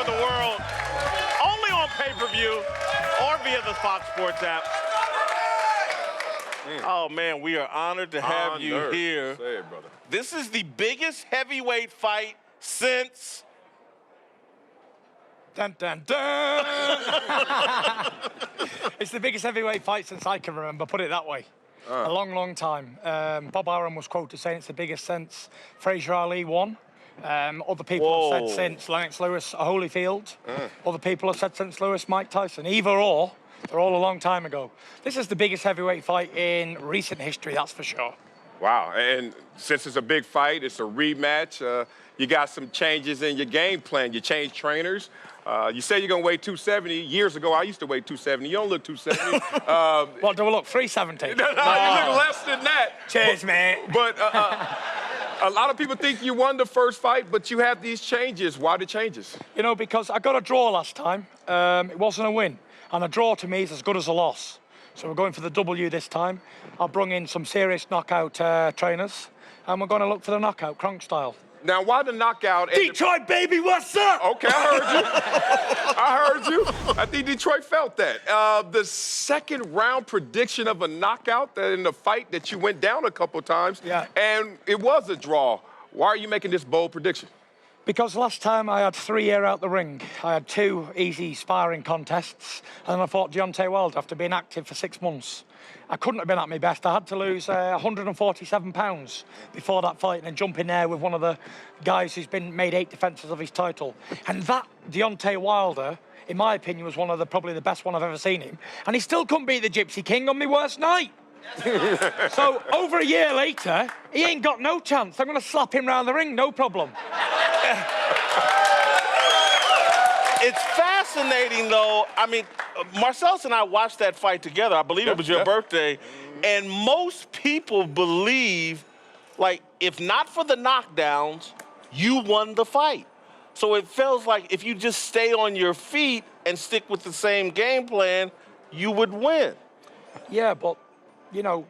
the world, only on pay-per-view or via the Fox Sports app. Oh, man, we are honored to have you here. Say it, brother. This is the biggest heavyweight fight since... Dun, dun, dun. It's the biggest heavyweight fight since I can remember, put it that way. A long, long time. Bob Arum was quoted saying it's the biggest since Fraser Ali won. Other people have said since Lennox Lewis, Holyfield. Other people have said since Lewis, Mike Tyson. Either or, they're all a long time ago. This is the biggest heavyweight fight in recent history, that's for sure. Wow, and since it's a big fight, it's a rematch. You got some changes in your game plan. You changed trainers. You say you're going to weigh 270. Years ago, I used to weigh 270. You don't look 270. What, do I look, 370? No, you look less than that. Cheers, man. But a lot of people think you won the first fight, but you have these changes. Why the changes? You know, because I got a draw last time. It wasn't a win. And a draw to me is as good as a loss. So we're going for the W this time. I've brought in some serious knockout trainers, and we're going to look for the knockout, Kronk style. Now, why the knockout? Detroit, baby, what's up? Okay, I heard you. I think Detroit felt that. The second round prediction of a knockout in the fight that you went down a couple times, and it was a draw. Why are you making this bold prediction? Because last time I had 3 years out the ring. I had 2 easy sparring contests, and then I fought Deontay Wilder after being active for 6 months. I couldn't have been at my best. I had to lose 147 pounds before that fight and then jump in there with one of the guys who's made 8 defenses of his title. And that Deontay Wilder, in my opinion, was probably the best one I've ever seen him. And he still couldn't beat the Gypsy King on my worst night. So over a year later, he ain't got no chance. I'm going to slap him round the ring, no problem. It's fascinating, though. I mean, Marcellus and I watched that fight together. I believe it was your birthday. And most people believe, like, if not for the knockdowns, you won the fight. So it feels like if you just stay on your feet and stick with the same game plan, you would win. Yeah, but, you know,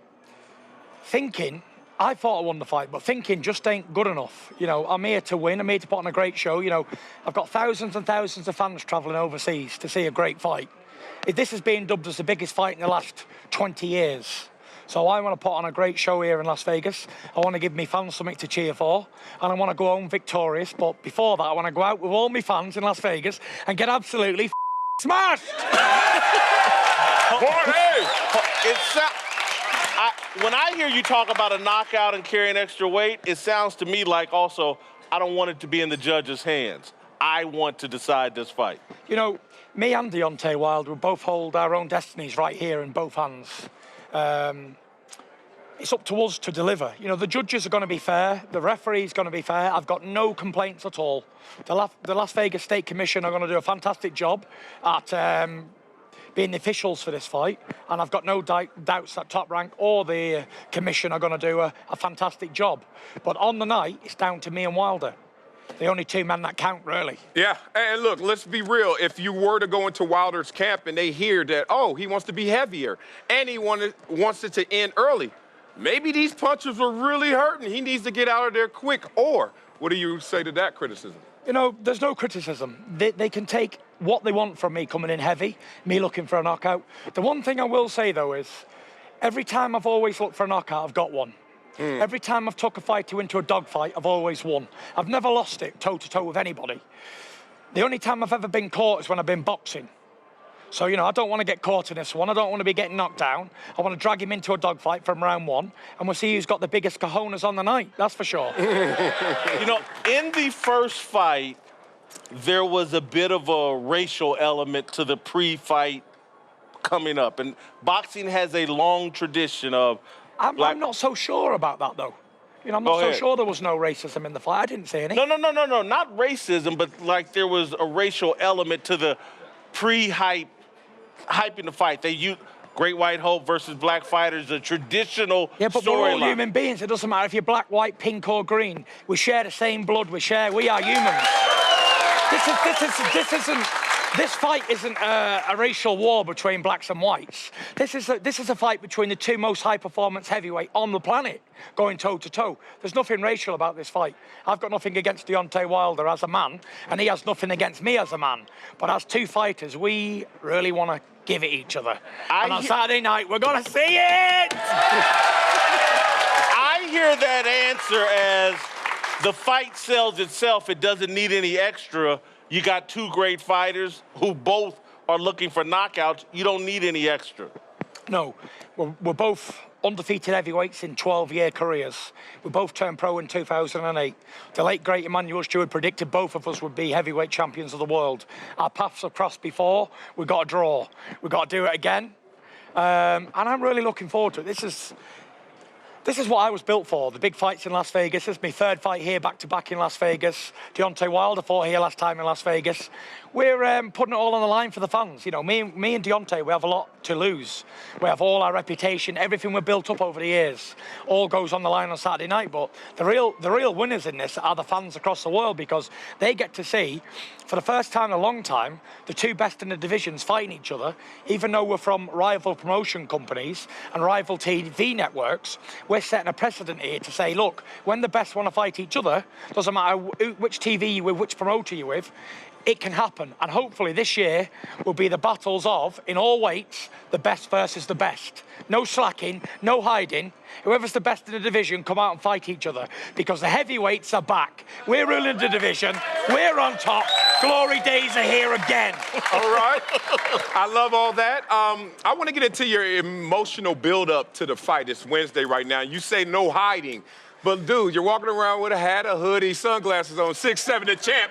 thinking... I thought I won the fight, but thinking just ain't good enough. You know, I'm here to win. I'm here to put on a great show. You know, I've got thousands and thousands of fans travelling overseas to see a great fight. This has been dubbed as the biggest fight in the last 20 years. So I want to put on a great show here in Las Vegas. I want to give me fans something to cheer for, and I want to go home victorious. But before that, I want to go out with all my fans in Las Vegas and get absolutely smashed. When I hear you talk about a knockout and carrying extra weight, it sounds to me like also, I don't want it to be in the judge's hands. I want to decide this fight. You know, me and Deontay Wilder, we both hold our own destinies right here in both hands. It's up to us to deliver. You know, the judges are going to be fair. The referee's going to be fair. I've got no complaints at all. The Las Vegas State Commission are going to do a fantastic job at being the officials for this fight, and I've got no doubts that Top Rank or the commission are going to do a fantastic job. But on the night, it's down to me and Wilder. The only 2 men that count, really. Yeah, and look, let's be real. If you were to go into Wilder's camp and they hear that, oh, he wants to be heavier, and he wants it to end early, maybe these punches are really hurting. He needs to get out of there quick. Or what do you say to that criticism? You know, there's no criticism. They can take what they want from me coming in heavy, me looking for a knockout. The one thing I will say, though, is every time I've always looked for a knockout, I've got one. Every time I've took a fighter into a dogfight, I've always won. I've never lost it toe-to-toe with anybody. The only time I've ever been caught is when I've been boxing. So, you know, I don't want to get caught in this one. I don't want to be getting knocked down. I want to drag him into a dogfight from round 1, and we'll see who's got the biggest cojones on the night, that's for sure. You know, in the first fight, there was a bit of a racial element to the pre-fight coming up. And boxing has a long tradition of... I'm not so sure about that, though. You know, I'm not so sure there was no racism in the fight. I didn't see any. No, not racism, but like there was a racial element to the pre-hyping the fight. They used Great White Hope versus black fighters, a traditional Yeah, but we're all storyline. human beings. It doesn't matter if you're black, white, pink, or green. We share the same blood. We are humans. This isn't This fight isn't a racial war between blacks and whites. This is a fight between the two most high-performance heavyweight on the planet, going toe-to-toe. There's nothing racial about this fight. I've got nothing against Deontay Wilder as a man, and he has nothing against me as a man. But as two fighters, we really want to give it each other. And on Saturday night, we're going to see it! I hear that answer as the fight sells itself. It doesn't need any extra. You got two great fighters who both are looking for knockouts. You don't need any extra. No, we're both undefeated heavyweights in 12-year careers. We both turned pro in 2008. The late, great Emmanuel Stewart predicted both of us would be heavyweight champions of the world. Our paths have crossed before. We've got to draw. We've got to do it again. And I'm really looking forward to it. This is what I was built for, the big fights in Las Vegas. This is my third fight here, back-to-back in Las Vegas. Deontay Wilder fought here last time in Las Vegas. We're putting it all on the line for the fans. You know, me and Deontay, we have a lot to lose. We have all our reputation, everything we've built up over the years, all goes on the line on Saturday night. But the real winners in this are the fans across the world, because they get to see, for the first time in a long time, the two best in the divisions fighting each other. Even though we're from rival promotion companies and rival TV networks, we're setting a precedent here to say, look, when the best want to fight each other, doesn't matter which TV you're with, which promoter you're with, it can happen. And hopefully this year will be the battles of, in all weights, the best versus the best. No slacking, no hiding. Whoever's the best in the division, come out and fight each other, because the heavyweights are back. We're ruling the division. We're on top. Glory days are here again. All right. I love all that. I want to get into your emotional build-up to the fight. It's Wednesday right now. You say no hiding. But, dude, you're walking around with a hat, a hoodie, sunglasses on, 6'7", the champ.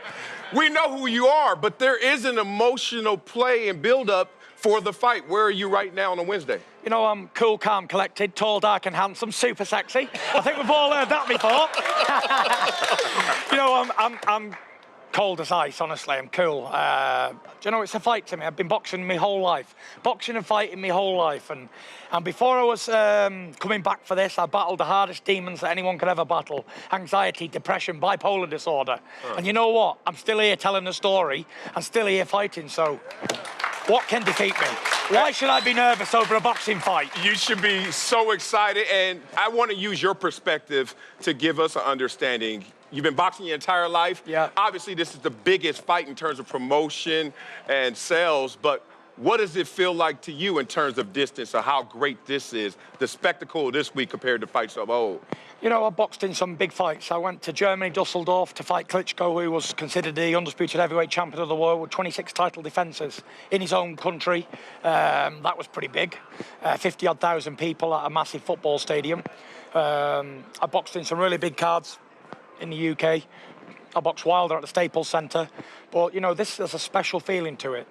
We know who you are, but there is an emotional play and build-up for the fight. Where are you right now on a Wednesday? You know, I'm cool, calm, collected, tall, dark and handsome, super sexy. I think we've all heard that before. You know, I'm cold as ice, honestly. I'm cool. Do you know, it's a fight to me. I've been boxing my whole life. Boxing and fighting my whole life. And before I was coming back for this, I battled the hardest demons that anyone could ever battle. Anxiety, depression, bipolar disorder. And you know what? I'm still here telling the story. I'm still here fighting, so what can defeat me? Why should I be nervous over a boxing fight? You should be so excited, and I want to use your perspective to give us an understanding. You've been boxing your entire life. Yeah. Obviously, this is the biggest fight in terms of promotion and sales, but what does it feel like to you in terms of distance, or how great this is, the spectacle this week compared to fights of old? You know, I boxed in some big fights. I went to Germany, Dusseldorf, to fight Klitschko, who was considered the undisputed heavyweight champion of the world with 26 title defences in his own country. That was pretty big. 50-odd thousand people at a massive football stadium. I boxed in some really big cards in the UK. I boxed Wilder at the Staples Centre. But, you know, this has a special feeling to it.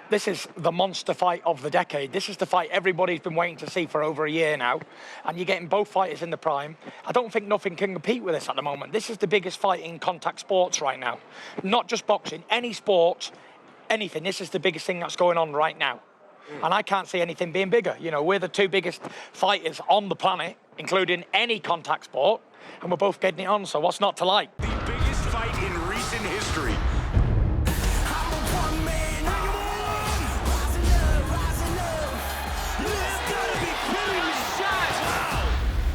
This is the monster fight of the decade. This is the fight everybody's been waiting to see for over a year now. And you're getting both fighters in the prime. I don't think nothing can compete with this at the moment. This is the biggest fight in contact sports right now. Not just boxing, any sport, anything. This is the biggest thing that's going on right now. And I can't see anything being bigger. You know, we're the two biggest fighters on the planet, including any contact sport, and we're both getting it on, so what's not to like? The biggest fight in recent history.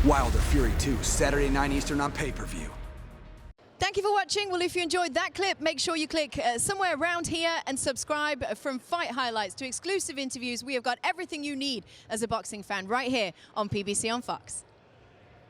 Wilder Fury 2, Saturday 9 Eastern on pay-per-view. Thank you for watching. Well, if you enjoyed that clip, make sure you click somewhere around here and subscribe. From fight highlights to exclusive interviews, we have got everything you need as a boxing fan right here on PBC on Fox.